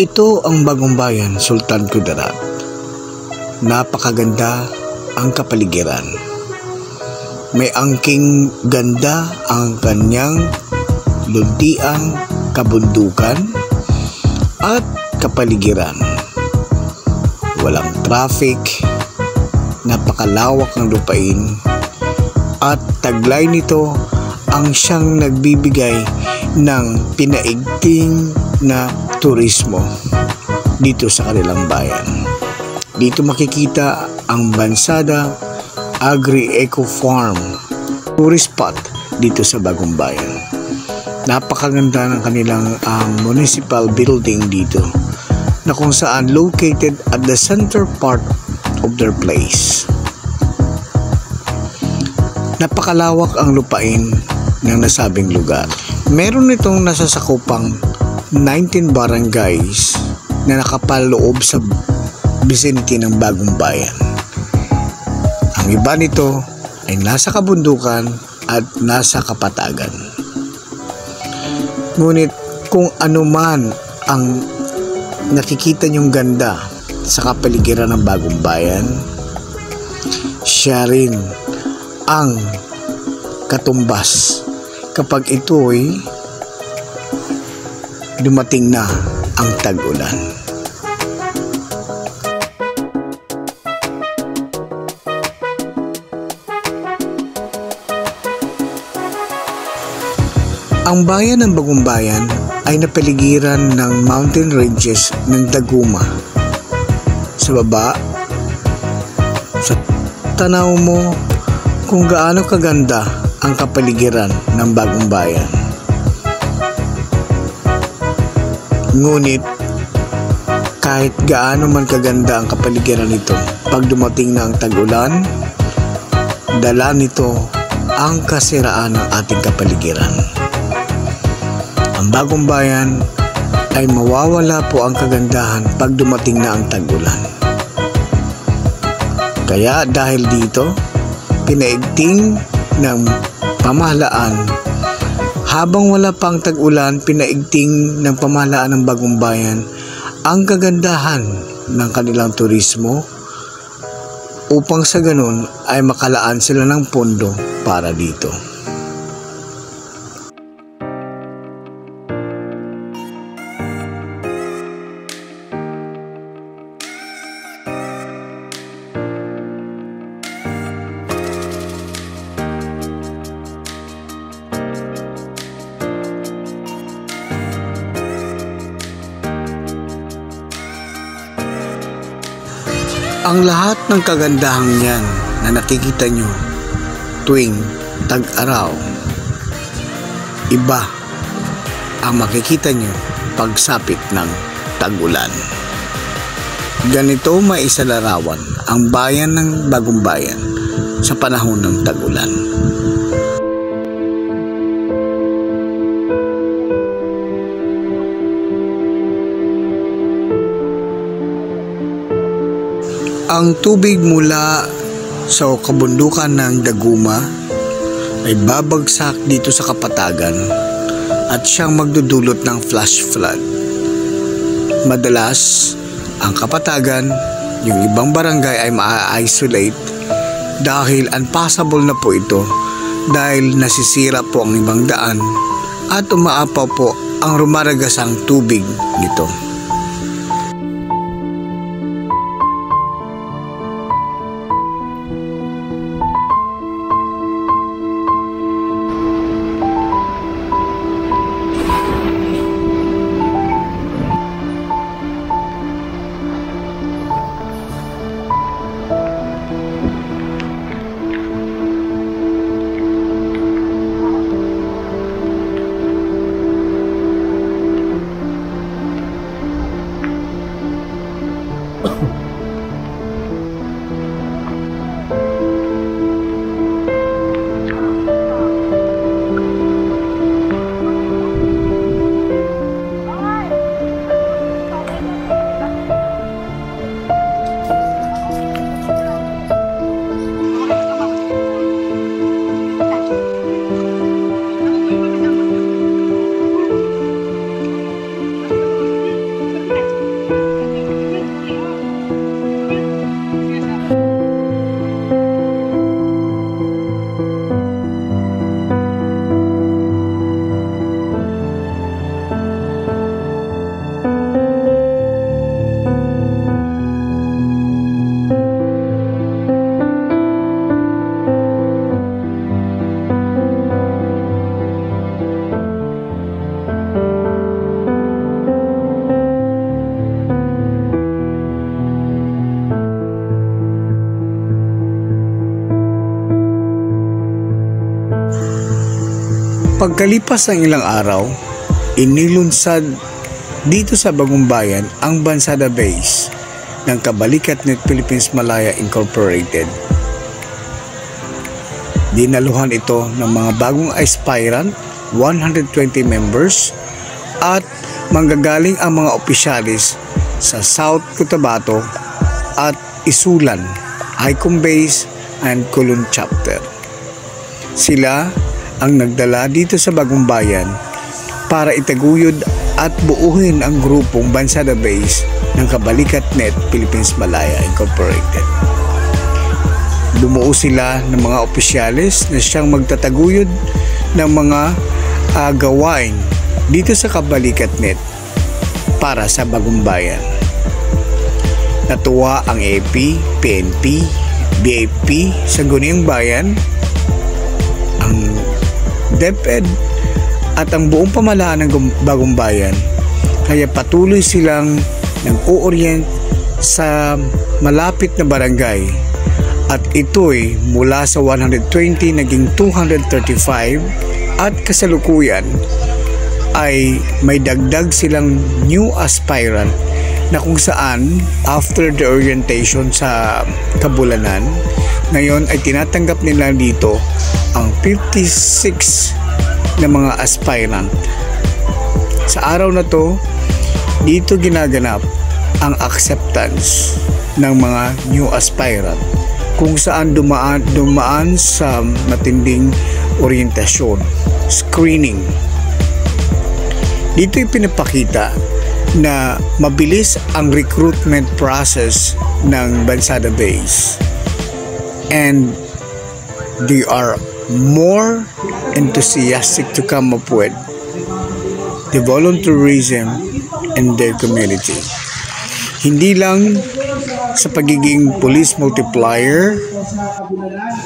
Ito ang Bagong Bayan, Sultan Kudarat. Napakaganda ang kapaligiran. May angking ganda ang kanyang luntiang kabundukan at kapaligiran. Walang traffic, napakalawak ng lupain, at taglay nito ang siyang nagbibigay ng pinaigting na turismo dito sa kanilang bayan. Dito makikita ang Bansada Agri-Eco Farm, tourist spot dito sa Bagong Bayan. Napakaganda ng kanilang municipal building dito na kung saan located at the center part of their place. Napakalawak ang lupain ng nasabing lugar. Meron itong nasasakupang 19 barangays na nakapaloob sa Vicente ng Bagong Bayan. Ang iba nito ay nasa kabundukan at nasa kapatagan. Ngunit kung ano man ang nakikita niyong ganda sa kapaligiran ng Bagong Bayan, siya rin ang katumbas kapag ito'y dumating na ang tag-ulan. Ang bayan ng Bagong Bayan ay napaligiran ng mountain ranges ng Daguma. Sa baba, sa tanaw mo kung gaano kaganda ang kapaligiran ng Bagong Bayan. Ngunit kahit gaano man kaganda ang kapaligiran nito, pag dumating na ang tag-ulan, dala nito ang kasiraan ng ating kapaligiran. Ang Bagong Bayan ay mawawala po ang kagandahan pag dumating na ang tag-ulan. Kaya dahil dito, pinaigting ng pamahalaan, habang wala pang tag-ulan, pinaigting ng pamahalaan ng Bagong Bayan ang kagandahan ng kanilang turismo upang sa ganun ay makalaan sila ng pondo para dito. Ang lahat ng kagandahang yan na nakikita nyo tuwing tag-araw, iba ang makikita nyo pagsapit ng tag-ulan. Ganito maisalarawan ang bayan ng Bagong Bayan sa panahon ng tag-ulan. Ang tubig mula sa kabundukan ng Daguma ay babagsak dito sa kapatagan at siyang magdudulot ng flash flood. Madalas, ang kapatagan, yung ibang barangay ay ma-isolate dahil unpassable na po ito dahil nasisira po ang ibang daan at umaapaw po ang rumaragasang tubig nito. Pagkalipas ng ilang araw, inilunsad dito sa Bagong Bayan ang Bansada Base ng Kabalikat Net Philippines Malaya Incorporated. Dinaluhan ito ng mga bagong aspirant, 120 members, at manggagaling ang mga opisyalis sa South Cotabato at Isulan, Icon Base and Colon Chapter. Sila ang nagdala dito sa Bagong Bayan para itaguyod at buuhin ang grupong Bansada Base ng Kabalikat Net Philippines Malaya Incorporated. Bumuo sila ng mga opisyalis na siyang magtataguyod ng mga gawain dito sa Kabalikat Net para sa Bagong Bayan. Natuwa ang AP, PNP, BAP, Sangguniang Bayan, ang DepEd at ang buong pamahalaan ng Bagong Bayan, kaya patuloy silang nag-o-orient sa malapit na barangay, at ito'y mula sa 120 naging 235, at kasalukuyan ay may dagdag silang new aspirant na kung saan after the orientation sa Kabulanan, ngayon ay tinatanggap nila dito ang 56 na mga aspirant. Sa araw na to, dito ginaganap ang acceptance ng mga new aspirant, kung saan dumaan sa matinding orientasyon, screening. Dito ipinapakita na mabilis ang recruitment process ng Bansada Base, and they are more enthusiastic to come up with the volunteerism in their community. Hindi lang sa pagiging police multiplier,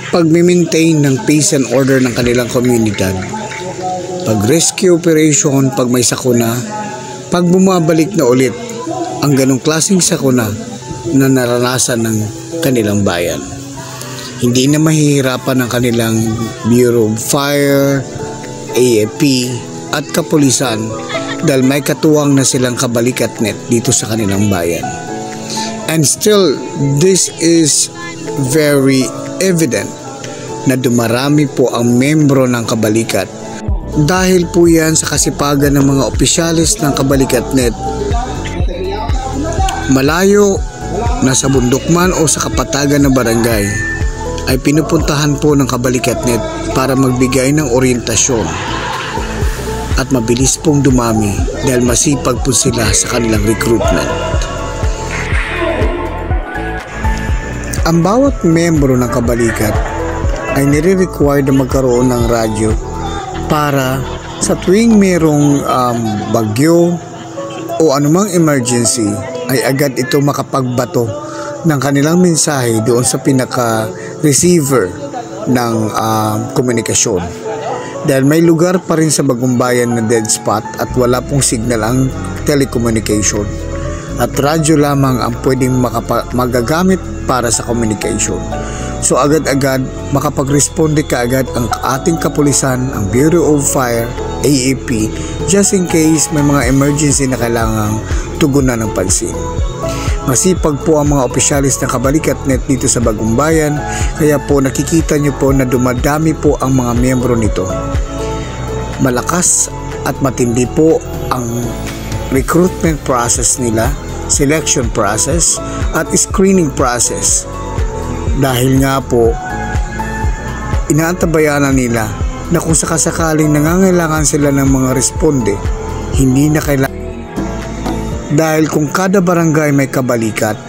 pag-maintain ng peace and order ng kanilang komunidad, pag-rescue operation pag may sakuna, pag bumabalik na ulit ang ganong klaseng sakuna na naranasan ng kanilang bayan. Hindi na mahihirapan ang kanilang Bureau of Fire, AFP at kapulisan dahil may katuwang na silang Kabalikat Net dito sa kanilang bayan. And still, this is very evident na dumarami po ang membro ng Kabalikat dahil po yan sa kasipagan ng mga opisyalis ng Kabalikat Net. Malayo, nasa bundok man o sa kapatagan ng barangay, ay pinupuntahan po ng Kabalikat Net para magbigay ng orientasyon, at mabilis pong dumami dahil masipag po sila sa kanilang recruitment. Ang bawat membro ng Kabalikat ay nire-require na magkaroon ng radyo para sa tuwing merong bagyo o anumang emergency ay agad ito makapagbato ng kanilang mensahe doon sa pinaka-receiver ng komunikasyon. Dahil may lugar pa rin sa Bagong Bayan na dead spot at wala pong signal ang telecommunication, at radyo lamang ang pwedeng magagamit para sa communication. So agad-agad makapag-responde kaagad ang ating kapulisan, ang Bureau of Fire, AFP, just in case may mga emergency na kailangang tugunan ng pansin. Masipag po ang mga opisyalis ng Kabalikat Net dito sa Bagong Bayan, kaya po nakikita nyo po na dumadami po ang mga miyembro nito. Malakas at matindi po ang recruitment process nila, selection process at screening process. Dahil nga po, inaantabayanan nila na kung sakasakaling nangangailangan sila ng mga responde, hindi na kailangan. Dahil kung kada barangay may kabalikat,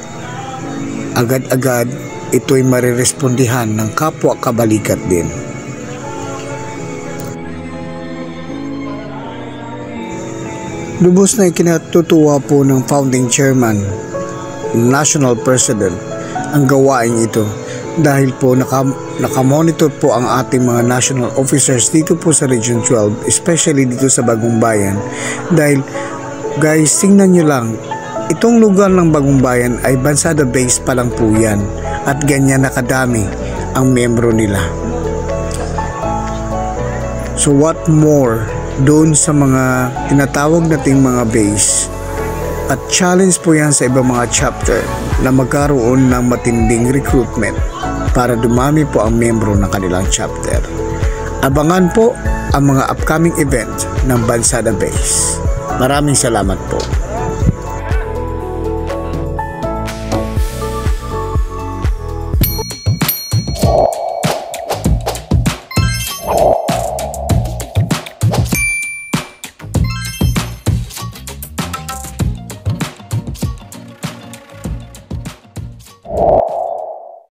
agad-agad ito'y marirespondihan ng kapwa kabalikat din. Lubos na ikinatutuwa po ng founding chairman, national president, ang gawain ito dahil po nakamonitor po ang ating mga national officers dito po sa Region 12, especially dito sa Bagong Bayan. Dahil guys, tingnan nyo lang, itong lugar ng Bagong Bayan ay Bansada Base pa lang po yan, at ganyan nakadami ang membro nila. So what more doon sa mga tinatawag nating mga base, at challenge po yan sa ibang mga chapter na magkaroon ng matinding recruitment para dumami po ang membro ng kanilang chapter. Abangan po ang mga upcoming event ng Bansada Base. Maraming salamat po.